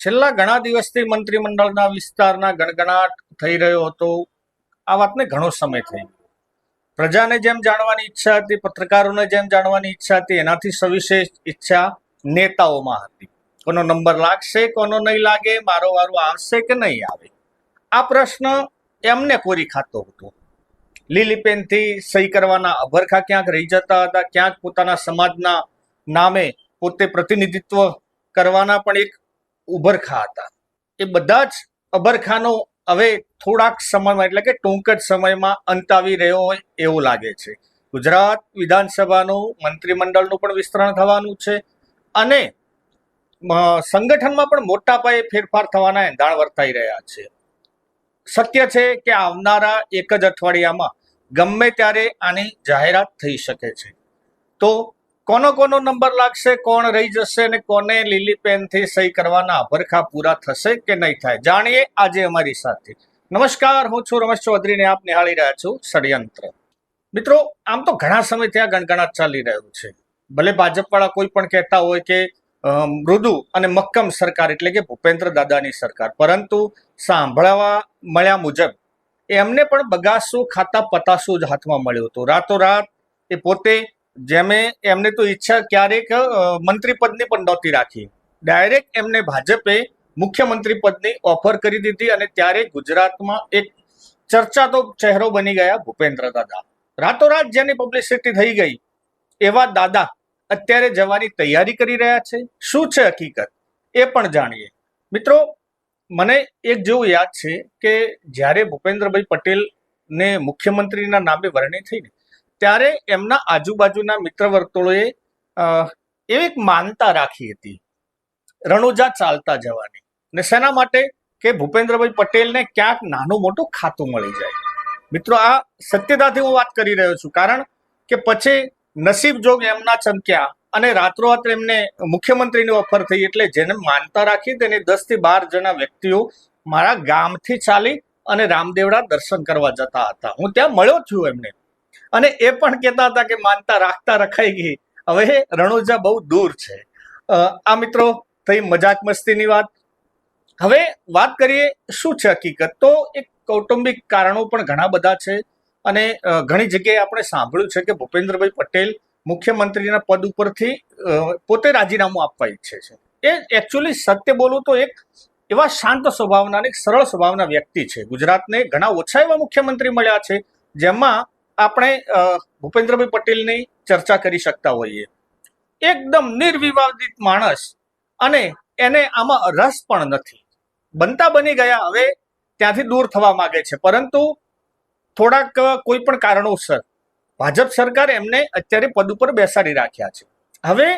છેલ્લા ઘણા દિવસથી મંત્રીમંડળના વિસ્તારના ગણગણાટ થઈ રહ્યો હતો. આ વાતને ઘણો સમય થઈ ગયો. પ્રજાને જેમ જાણવાની ઈચ્છા હતી, પત્રકારોને જેમ જાણવાની ઈચ્છા હતી, એનાથી સવિશેષ ઈચ્છા નેતાઓમાં હતી. કોનો નંબર લાગશે, કોનો નહીં લાગે, મારો વારો આવશે કે નહીં આવે, આ પ્રશ્ન એમને કોરી ખાતો હતો. લીલી પેનથી સહી કરવાના અભરખા ક્યાંક રહી જતા હતા, ક્યાંક પોતાના સમાજના નામે પોતે પ્રતિનિધિત્વ કરવાના પણ એક ઉભરખા હતા. એ બધા જ અભરખાનો હવે થોડાક સમયમાં એટલે કે ટૂંક જ સમયમાં અંત આવી રહ્યો હોય એવું લાગે છે. ગુજરાત વિધાનસભાનું મંત્રીમંડળનું પણ વિસ્તરણ થવાનું છે અને સંગઠનમાં પણ મોટા પાયે ફેરફાર થવાના એંધાણ વર્તાઈ રહ્યા છે. શક્ય છે કે આવનારા એક જ અઠવાડિયામાં ગમે ત્યારે આની જાહેરાત થઈ શકે છે. તો કોનો નંબર લાગશે, કોણ રહી જશે અને કોને લીલી પેનથી સહી કરવાના અભરખા પૂરા થશે કે નહીં થાય, જાણીએ આજે અમારી સાથે. નમસ્કાર, હું છું રમેશ ચૌધરી ને આપ નિહાળી રહ્યા છો ષડયંત્ર. મિત્રો, આમ તો ઘણા સમયથી આ ગણગણાટ ચાલી રહ્યું છે. ભલે ભાજપવાળા કોઈ પણ કહેતા હોય કે મૃદુ અને મક્કમ સરકાર એટલે કે ભૂપેન્દ્ર દાદાની સરકાર, પરંતુ સાંભળવા મળ્યા મુજબ એમને પણ બગાસું ખાતા પતાસું જ હાથમાં મળ્યું હતું. રાતોરાત એ પોતે એમને તો ઈચ્છા ક્યારેક મંત્રી પદની પણ નહોતી રાખી. ડાયરેક્ટ એમને ભાજપે મુખ્યમંત્રી પદની ઓફર કરી દીધી અને ત્યારે ગુજરાતમાં એક ચર્ચાતો ચહેરો બની ગયા ભૂપેન્દ્ર દાદા. રાતોરાત જેની પબ્લિસિટી થઈ ગઈ એવા દાદા અત્યારે જવાની તૈયારી કરી રહ્યા છે. શું છે હકીકત એ પણ જાણીએ. મિત્રો, મને એક જેવું યાદ છે કે જ્યારે ભૂપેન્દ્રભાઈ પટેલને મુખ્યમંત્રીના નામે વરણી થઈ ને ત્યારે એમના આજુબાજુના મિત્ર વર્તુળોએ એવી એક માનતા રાખી હતી રણુજા ચાલતા જવાની. ને શેના માટે? કે ભૂપેન્દ્રભાઈ પટેલને ક્યાંક નાનું મોટું ખાતું મળી જાય. મિત્રો, આ સત્યતાથી હું વાત કરી રહ્યો છું, કારણ કે પછી નસીબ જોગ એમના ચમક્યા અને રાત્રોરાત એમને મુખ્યમંત્રીની ઓફર થઈ. એટલે જેને માનતા રાખી તેને 10 થી 12 જણા વ્યક્તિઓ મારા ગામથી ચાલી અને રામદેવડા દર્શન કરવા જતા હતા. હું ત્યાં મળ્યો છું એમને અને એ પણ કહેતા હતા કે માનતા રાખતા રખાઈ ગઈ, હવે રણુજા બહુ દૂર છે. આ મિત્રો થઈ મજાક મસ્તીની વાત. હવે વાત કરીએ શું છે હકીકત. તો એક કૌટુંબિક કારણો પણ ઘણા બધા છે અને ઘણી જગ્યાએ આપણે સાંભળ્યું છે કે ભૂપેન્દ્રભાઈ પટેલ મુખ્યમંત્રીના પદ ઉપરથી પોતે રાજીનામું આપવા ઈચ્છે છે. એ એકચ્યુઅલી સત્ય બોલું તો એક એવા શાંત સ્વભાવના અને સરળ સ્વભાવના વ્યક્તિ છે. ગુજરાતને ઘણા ઓછા એવા મુખ્યમંત્રી મળ્યા છે જેમાં આપણે ભૂપેન્દ્રભાઈ પટેલની ચર્ચા કરી શકતા હોઈએ. એકદમ નિર્વિવાદિત માણસ અને એને આમાં રસ પણ નથી. બનતા બની ગયા, હવે ત્યાંથી દૂર થવા માંગે છે, પરંતુ થોડાક કોઈ પણ કારણોસર ભાજપ સરકાર એમને અત્યારે પદ ઉપર બેસાડી રાખ્યા છે. હવે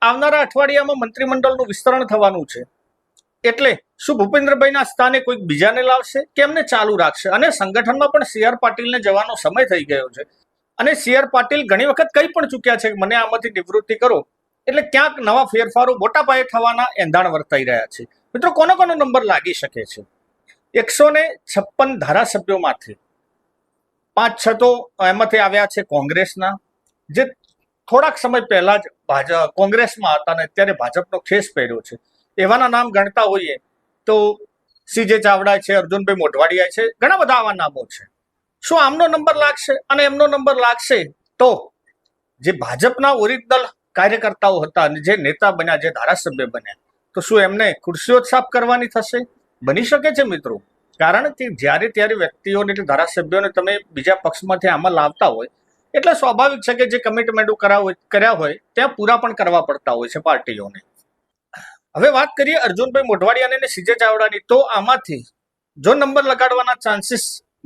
આવનારા અઠવાડિયામાં મંત્રીમંડળનું વિસ્તરણ થવાનું છે, એટલે શું ભૂપેન્દ્રભાઈના સ્થાને કોઈક બીજાને લાવશે કે એમને ચાલુ રાખશે? અને સંગઠનમાં પણ સી આર પાટીલને જવાનો સમય થઈ ગયો છે અને સી આર પાટીલ ઘણી વખત કહી પણ ચૂક્યા છે કે મને આમાંથી નિવૃત્તિ કરો. એટલે ક્યાંક નવા ફેરફારો મોટા પાયે થવાના એંધાણ વર્તાઈ રહ્યા છે. મિત્રો, કોનો નંબર લાગી શકે છે? 156 ધારાસભ્યોમાંથી 5-6 તો એમાંથી આવ્યા છે કોંગ્રેસના, જે થોડાક સમય પહેલા જ કોંગ્રેસમાં હતા અને અત્યારે ભાજપનો ખેસ પહેર્યો છે. એવાના નામ ગણતા હોઈએ તો CJ ચાવડા છે, અર્જુનભાઈ મોઢવાડિયા છે, ઘણા બધા આવા નામો છે. શું આમનો નંબર લાગશે? અને એમનો નંબર લાગશે તો જે ભાજપના ઓરિજિનલ કાર્યકર્તાઓ હતા અને જે નેતા બન્યા, જે ધારાસભ્ય બન્યા, તો શું એમને ખુરશીઓ સાફ કરવાની થશે? બની શકે છે મિત્રો, કારણ કે જ્યારે ત્યારે વ્યક્તિઓને એટલે ધારાસભ્યોને તમે બીજા પક્ષમાંથી આમાં લાવતા હોય એટલે સ્વાભાવિક છે કે જે કમિટમેન્ટો કર્યા હોય ત્યાં પૂરા પણ કરવા પડતા હોય છે પાર્ટીઓને. હવે વાત કરીએ અર્જુનભાઈ મોઢવાડિયાની અને CJ ચાવડાની. તો આમાંથી જો નંબર લગાડવાના ચાન્સીસ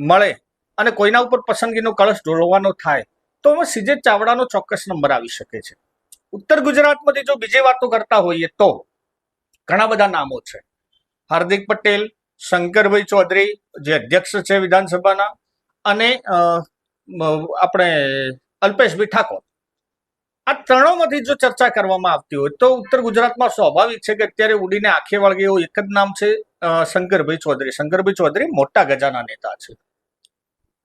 મળે અને કોઈના ઉપર પસંદગીનો કળશ ઢોળવાનો થાય તો CJ ચાવડાનો ચોક્કસ નંબર આવી શકે છે. ઉત્તર ગુજરાતમાંથી જો બીજી વાતો કરતા હોઈએ તો ઘણા બધા નામો છે. હાર્દિક પટેલ, શંકરભાઈ ચૌધરી જે અધ્યક્ષ છે વિધાનસભાના, અને આપણે અલ્પેશભાઈ ઠાકોર. આ ત્રણોમાંથી જો ચર્ચા કરવામાં આવતી હોય તો ઉત્તર ગુજરાતમાં સ્વાભાવિક છે કે અત્યારે ઉડીને આંખે વળગે એવું એક જ નામ છે શંકરભાઈ ચૌધરી. શંકરભાઈ ચૌધરી મોટા ગજાના નેતા છે.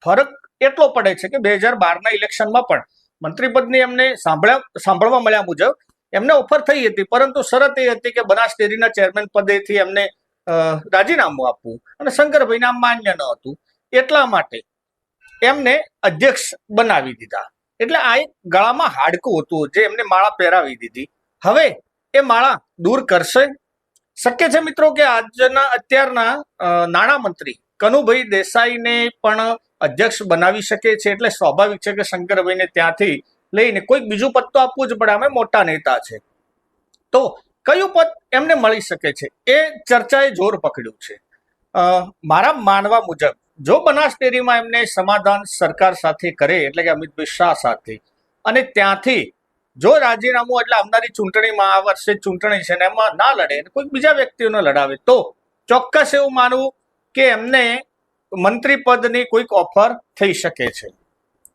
ફરક એટલો પડે છે કે 2012ના ઇલેક્શનમાં પણ મંત્રીપદની એમને સાંભળવા મળ્યા મુજબ એમને ઓફર થઈ હતી, પરંતુ શરત એ હતી કે બનાસ ડેરીના ચેરમેન પદેથી એમને રાજીનામું આપવું અને શંકરભાઈને આમ માન્ય ન હતું, એટલા માટે એમને અધ્યક્ષ બનાવી દીધા. એટલે આ એક ગળામાં હાડકું હતું જે એમને માળા પહેરાવી દીધી. હવે એ માળા દૂર કરશે? શક્ય છે મિત્રો કે અત્યારના નાણામંત્રી કનુભાઈ દેસાઈને પણ અધ્યક્ષ બનાવી શકે છે. એટલે સ્વાભાવિક છે કે શંકરભાઈને ત્યાંથી લઈને કોઈક બીજું પદ તો આપવું જ પડે, અમે મોટા નેતા છે. તો કયું પદ એમને મળી શકે છે એ ચર્ચાએ જોર પકડ્યું છે. મારા માનવા મુજબ જો બનાસ ડેરીમાં એમને સમાધાન સરકાર સાથે કરે, એટલે કે અમિતભાઈ શાહ સાથે, અને ત્યાંથી જો રાજીનામું એટલે આવનારી ચૂંટણીમાં, આ વર્ષે ચૂંટણી છે ને એમાં ના લડે, કોઈ બીજા વ્યક્તિઓને લડાવે, તો ચોક્કસ એવું માનવું કે એમને મંત્રી પદની કોઈક ઓફર થઈ શકે છે.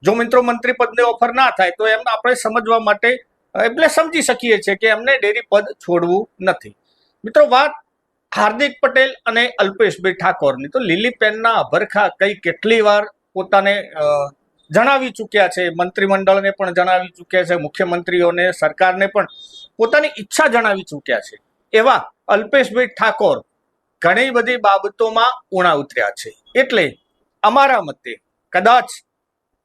જો મિત્રો મંત્રી પદની ઓફર ના થાય તો એમ આપણે સમજવા માટે એટલે સમજી શકીએ છીએ કે એમને ડેરી પદ છોડવું નથી. મિત્રો વાત હાર્દિક પટેલ અને અલ્પેશભાઈ ઠાકોરની, તો લીલી પેનના અભરખા કઈ કેટલી વાર પોતાને જણાવી ચૂક્યા છે, મંત્રીમંડળને પણ જણાવી ચૂક્યા છે, મુખ્યમંત્રીઓને, સરકારને પણ પોતાની ઈચ્છા જણાવી ચૂક્યા છે. એવા અલ્પેશભાઈ ઠાકોર ઘણી બધી બાબતોમાં ઉણા ઉતર્યા છે. એટલે અમારા મતે કદાચ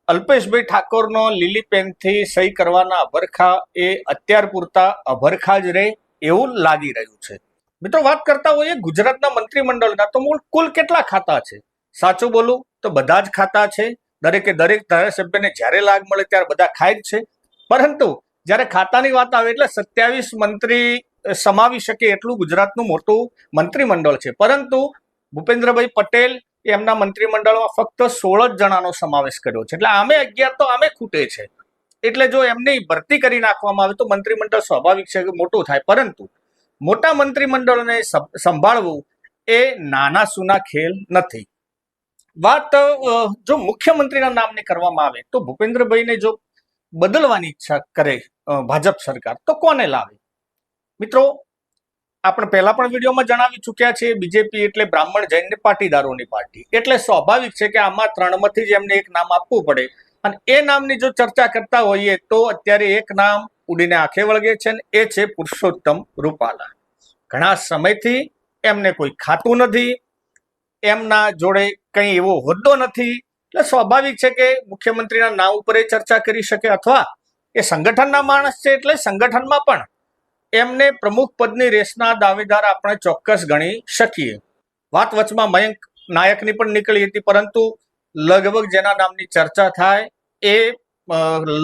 અલ્પેશભાઈ ઠાકોરનો લીલી પેનથી સહી કરવાના અભરખા એ અત્યાર પૂરતા અભરખા જ રહે એવું લાગી રહ્યું છે. મિત્રો વાત કરતા હોઈએ ગુજરાતના મંત્રીમંડળના, તો કુલ કેટલા ખાતા છે? સાચું બોલું તો બધા જ ખાતા છે. દરેકે દરેક ધારાસભ્યને જ્યારે લાગ મળે ત્યારે બધા ખાય જ છે. પરંતુ જ્યારે ખાતાની વાત આવે એટલે 27 મંત્રી સમાવી શકે એટલું ગુજરાતનું મોટું મંત્રીમંડળ છે. પરંતુ ભૂપેન્દ્રભાઈ પટેલ એમના મંત્રીમંડળમાં ફક્ત 16 જ જણાનો સમાવેશ કર્યો છે. એટલે આમે 11 તો આમે ખૂટે છે. એટલે જો એમની ભરતી કરી નાખવામાં આવે તો મંત્રીમંડળ સ્વાભાવિક છે કે મોટું થાય. પરંતુ મોટા મંત્રીમંડળને સંભાળવું એ નાના સૂના ખેલ નથી. વાત જો મુખ્યમંત્રીના નામની કરવામાં આવે તો ભૂપેન્દ્રભાઈને જો બદલવાની ઈચ્છા કરે ભાજપ સરકાર તો કોને લાવે? મિત્રો આપણે પહેલા પણ વિડીયોમાં જણાવી ચૂક્યા છે, બીજેપી એટલે બ્રાહ્મણ જૈન પાટીદારોની પાર્ટી. એટલે સ્વાભાવિક છે કે આમાં ત્રણમાંથી જ એમને એક નામ આપવું પડે. અને એ નામની જો ચર્ચા કરતા હોઈએ તો અત્યારે એક નામ ઉડીને આંખે વળગે છે, ને એ છે પુરુષોત્તમ રૂપાલા. ઘણા સમયથી એમને કોઈ ખાતું નથી, એમના જોડે કંઈ એવો હોદ્દો નથી. એટલે સ્વાભાવિક છે કે મુખ્યમંત્રીના નામ ઉપર એ ચર્ચા કરી શકે, અથવા એ સંગઠનના માણસ છે એટલે સંગઠનમાં પણ એમને પ્રમુખ પદની રેસના દાવેદાર આપણે ચોક્કસ ગણી શકીએ. વાત વચમાં મયંક નાયકની પણ નીકળી હતી, પરંતુ લગભગ જેના નામની ચર્ચા થાય એ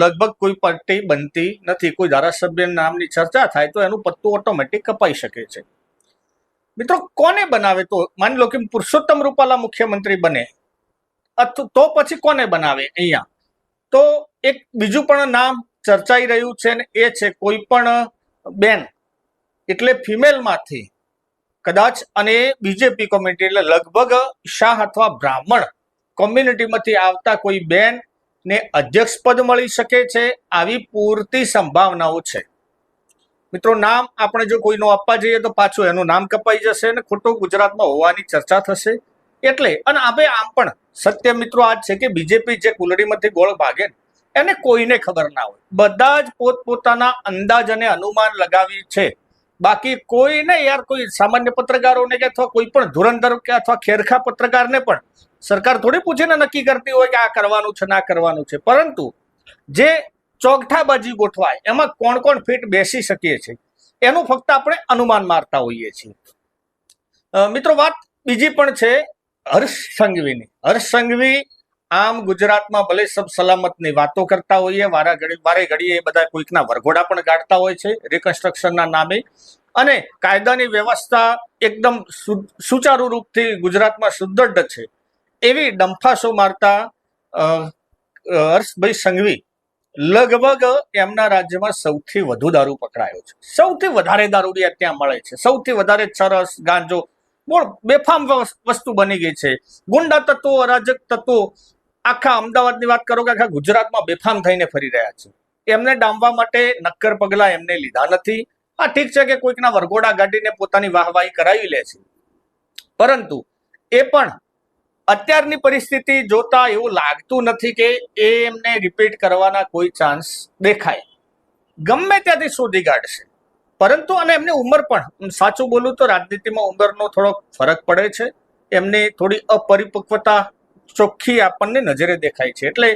લગભગ કોઈ પાર્ટી બનતી નથી. કોઈ ધારાસભ્ય નામની ચર્ચા થાય તો એનું પત્તું ઓટોમેટિક કપાઈ શકે છે. મિત્રો કોને બનાવે? તો માની લો કે પુરુષોત્તમ રૂપાલા મુખ્યમંત્રી બને, તો પછી કોને બનાવે? અહીંયા તો એક બીજું પણ નામ ચર્ચાઈ રહ્યું છે, ને એ છે કોઈ પણ બેન, એટલે ફિમેલમાંથી કદાચ, અને બીજેપી કોમ્યુનિટી એટલે લગભગ શાહ અથવા બ્રાહ્મણ કોમ્યુનિટીમાંથી આવતા કોઈ બેન ને અધ્યક્ષ પદ મળી શકે છે. આવી પૂરતી સંભાવનાઓ છે. મિત્રો નામ આપણે જો કોઈનો આપવા જઈએ તો પાછું એનું નામ કપાઈ જશે અને ખોટું ગુજરાતમાં હોવાની ચર્ચા થશે. એટલે અને હવે આમ પણ સત્ય મિત્રો આ જ છે કે બીજેપી જે કુલડીમાંથી ગોળ ભાગે એને કોઈને ખબર ના હોય. બધા જ પોતપોતાના અંદાજ અને અનુમાન લગાવી છે. બાકી કોઈને યાર, કોઈ સામાન્ય પત્રકારોને કે અથવા કોઈ પણ ધુરંધર કે અથવા ખેરખા પત્રકારને પણ સરકાર થોડી પૂછીને નક્કી કરતી હોય કે આ કરવાનું છે ના કરવાનું છે. પરંતુ જે ચોકઠાબાજી ગોઠવાય એમાં કોણ કોણ ફિટ બેસી શકીએ છે એનું ફક્ત આપણે અનુમાન મારતા હોઈએ છીએ. મિત્રો વાત બીજી પણ છે હર્ષ સંઘવીની. હર્ષ સંઘવી આમ ગુજરાતમાં ભલે સબ સલામતની વાતો કરતા હોઈએ, વારે ઘડીએ બધા કોઈકના વરઘોડા પણ કાઢતા હોય છે રિકન્સ્ટ્રક્શનના નામે, અને કાયદાની વ્યવસ્થા એકદમ સુચારુ રૂપથી ગુજરાતમાં સુદ્રઢ છે એવી ડંફાસો મારતા હર્ષભાઈ સંઘવી લગભગ એમના રાજ્યમાં સૌથી વધુ દારૂ પકડાયો છે. સૌથી વધારે દારૂડિયા ત્યાં મળે છે. સૌથી વધારે ચરસ, ગાંજો, બેફામ વસ્તુ બની ગઈ છે. ગુંડા તત્વો, અરાજક તત્વો આખા અમદાવાદની વાત કરો કે આખા ગુજરાતમાં બેફામ થઈને ફરી રહ્યા છે. એમને ડામવા માટે નક્કર પગલા એમને લીધા નથી. હા ઠીક છે કે કોઈકના વરઘોડા ગાડીને પોતાની વાહવાહી કરાવી લે છે, પરંતુ એ પણ અત્યારની પરિસ્થિતિ જોતા એવું લાગતું નથી કે એ એમને રિપીટ કરવાના કોઈ ચાન્સ દેખાય. ગમે ત્યાંથી શોધી કાઢશે. પરંતુ અને એમની ઉંમર પણ, સાચું બોલું તો રાજનીતિમાં ઉંમરનો થોડો ફરક પડે છે. એમની થોડી અપરિપક્વતા ચોખ્ખી આપણને નજરે દેખાય છે. એટલે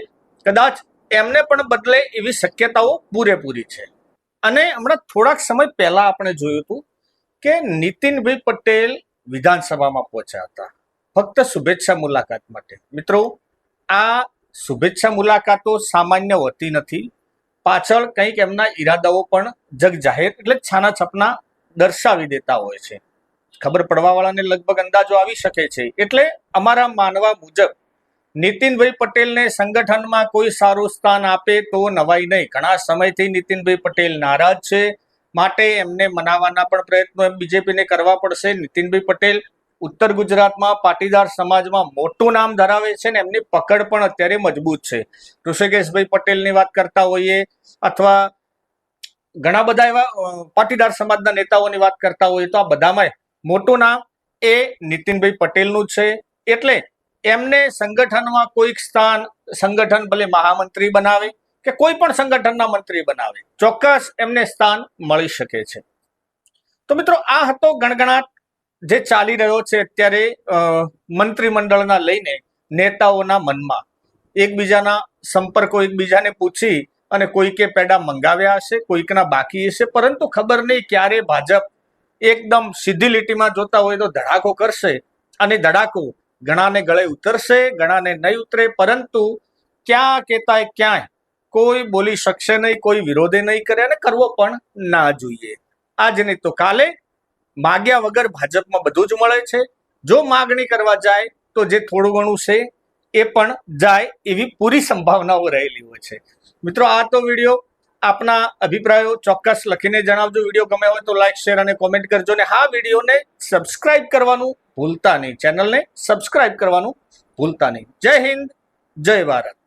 કદાચ એમને પણ બદલે એવી શક્યતાઓ પૂરેપૂરી છે. અને હમણાં થોડાક સમય પહેલા આપણે જોયું હતું કે નીતિનભાઈ પટેલ વિધાનસભામાં પહોંચ્યા હતા ફક્ત શુભેચ્છા મુલાકાત માટે. મિત્રો, આ શુભેચ્છા મુલાકાતો સામાન્ય હોતી નથી. પાછળ કંઈક એમના ઈરાદાઓ પણ જગ જાહેર એટલે છાના છપના દર્શાવી દેતા હોય છે. ખબર પડવા વાળાને લગભગ અંદાજો આવી શકે છે. એટલે અમારા માનવા મુજબ નીતિનભાઈ પટેલને સંગઠનમાં કોઈ સારું સ્થાન આપે તો નવાઈ નહીં. ઘણા સમયથી નીતિનભાઈ પટેલ નારાજ છે, માટે એમને મનાવવાના પણ પ્રયત્નો બીજેપીને કરવા પડશે. નીતિનભાઈ પટેલ ઉત્તર ગુજરાતમાં પાટીદાર સમાજમાં મોટું નામ ધરાવે છે ને એમની પકડ પણ અત્યારે મજબૂત છે. ઋષિકેશભાઈ પટેલની વાત કરતા હોઈએ અથવા ઘણા બધા એવા પાટીદાર સમાજના નેતાઓની વાત કરતા હોઈએ તો આ બધામાં મોટું નામ એ નીતિનભાઈ પટેલનું છે. એટલે એમને સંગઠનમાં કોઈક સ્થાન, સંગઠન ભલે મહામંત્રી બનાવે કે કોઈ પણ સંગઠનના મંત્રી બનાવે, ચોક્કસ એમને સ્થાન મળી શકે છે. તો મિત્રો, આ હતો ગણગણાટ જે ચાલી રહ્યો છે અત્યારે મંત્રીમંડળના લઈને નેતાઓના મનમાં. એકબીજાના સંપર્કો એકબીજાને પૂછી અને કોઈકે પેડા મંગાવ્યા હશે, કોઈકના બાકી હશે, પરંતુ ખબર નહીં ક્યારે ભાજપ એકદમ સીધી લીટીમાં જોતા હોય તો ધડાકો કરશે અને ધડાકો ઘણાને ગળે ઉતરશે, ઘણાને નહીં ઉતરે. પરંતુ ક્યાં કહેતા ક્યાંય કોઈ બોલી શકશે નહીં, કોઈ વિરોધે નહીં કરે અને કરવો પણ ના જોઈએ. આજ નહીં તો કાલે માગ્યા વગર ભાજપમાં બધું જ મળે છે. જો માગણી કરવા જાય તો જે થોડું ઘણું છે એ પણ જાય એવી પૂરી સંભાવનાઓ રહેલી હોય છે. મિત્રો, આ તો વિડીયો, આપના અભિપ્રાયો ચોક્કસ લખીને જણાવજો. વિડીયો ગમે હોય તો લાઈક, શેર અને કોમેન્ટ કરજો. ને હા, વિડીયોને સબસ્ક્રાઇબ કરવાનું ભૂલતા નહીં, ચેનલને સબસ્ક્રાઇબ કરવાનું ભૂલતા નહીં. જય હિન્દ, જય ભારત.